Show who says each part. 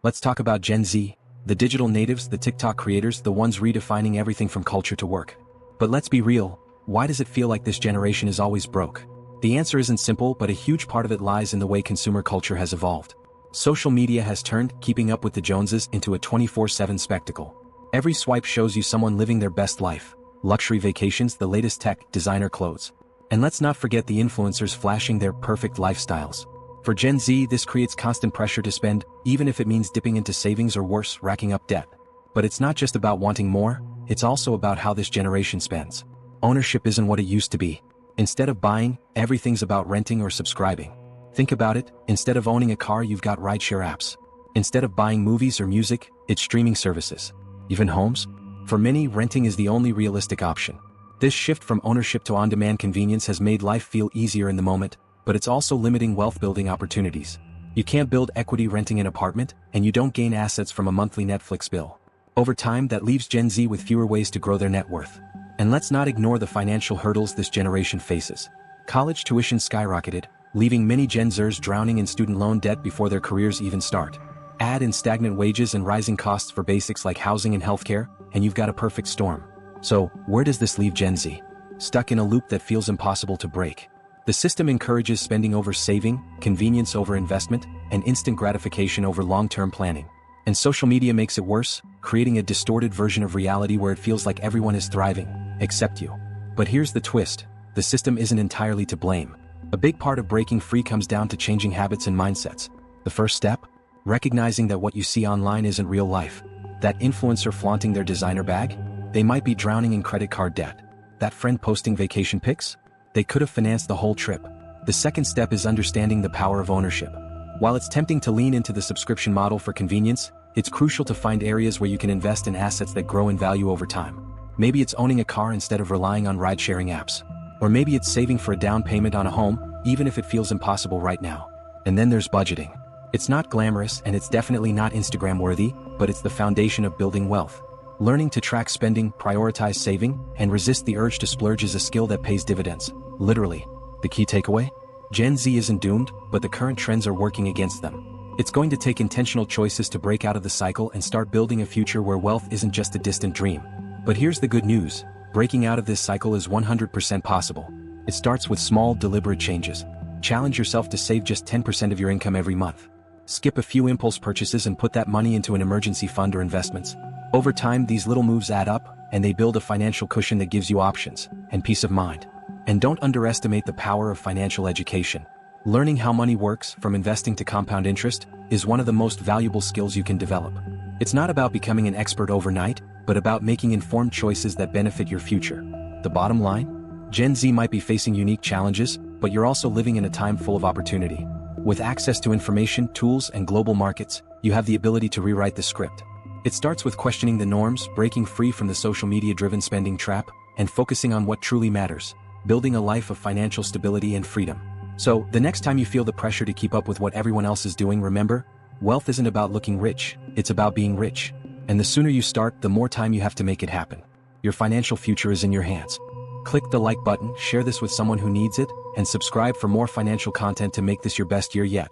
Speaker 1: Let's talk about Gen Z, the digital natives, the TikTok creators, the ones redefining everything from culture to work. But let's be real, why does it feel like this generation is always broke? The answer isn't simple, but a huge part of it lies in the way consumer culture has evolved. Social media has turned keeping up with the Joneses into a 24/7 spectacle. Every swipe shows you someone living their best life, luxury vacations, the latest tech, designer clothes. And let's not forget the influencers flashing their perfect lifestyles. For Gen Z, this creates constant pressure to spend, even if it means dipping into savings or worse, racking up debt. But it's not just about wanting more, it's also about how this generation spends. Ownership isn't what it used to be. Instead of buying, everything's about renting or subscribing. Think about it, instead of owning a car, you've got rideshare apps. Instead of buying movies or music, it's streaming services. Even homes? For many, renting is the only realistic option. This shift from ownership to on-demand convenience has made life feel easier in the moment, but it's also limiting wealth-building opportunities. You can't build equity renting an apartment, and you don't gain assets from a monthly Netflix bill. Over time, that leaves Gen Z with fewer ways to grow their net worth. And let's not ignore the financial hurdles this generation faces. College tuition skyrocketed, leaving many Gen Zers drowning in student loan debt before their careers even start. Add in stagnant wages and rising costs for basics like housing and healthcare, and you've got a perfect storm. So, where does this leave Gen Z? Stuck in a loop that feels impossible to break. The system encourages spending over saving, convenience over investment, and instant gratification over long-term planning. And social media makes it worse, creating a distorted version of reality where it feels like everyone is thriving, except you. But here's the twist, the system isn't entirely to blame. A big part of breaking free comes down to changing habits and mindsets. The first step? Recognizing that what you see online isn't real life. That influencer flaunting their designer bag? They might be drowning in credit card debt. That friend posting vacation pics? They could have financed the whole trip. The second step is understanding the power of ownership. While it's tempting to lean into the subscription model for convenience, it's crucial to find areas where you can invest in assets that grow in value over time. Maybe it's owning a car instead of relying on ride-sharing apps. Or maybe it's saving for a down payment on a home, even if it feels impossible right now. And then there's budgeting. It's not glamorous and it's definitely not Instagram-worthy, but it's the foundation of building wealth. Learning to track spending, prioritize saving, and resist the urge to splurge is a skill that pays dividends. Literally. The key takeaway? Gen Z isn't doomed, but the current trends are working against them. It's going to take intentional choices to break out of the cycle and start building a future where wealth isn't just a distant dream. But here's the good news. Breaking out of this cycle is 100% possible. It starts with small, deliberate changes. Challenge yourself to save just 10% of your income every month. Skip a few impulse purchases and put that money into an emergency fund or investments. Over time, these little moves add up, and they build a financial cushion that gives you options and peace of mind. And don't underestimate the power of financial education. Learning how money works, from investing to compound interest, is one of the most valuable skills you can develop. It's not about becoming an expert overnight, but about making informed choices that benefit your future. The bottom line? Gen Z might be facing unique challenges, but you're also living in a time full of opportunity. With access to information, tools, and global markets, you have the ability to rewrite the script. It starts with questioning the norms, breaking free from the social media-driven spending trap, and focusing on what truly matters, building a life of financial stability and freedom. So, the next time you feel the pressure to keep up with what everyone else is doing, remember, wealth isn't about looking rich, it's about being rich. And the sooner you start, the more time you have to make it happen. Your financial future is in your hands. Click the like button, share this with someone who needs it, and subscribe for more financial content to make this your best year yet.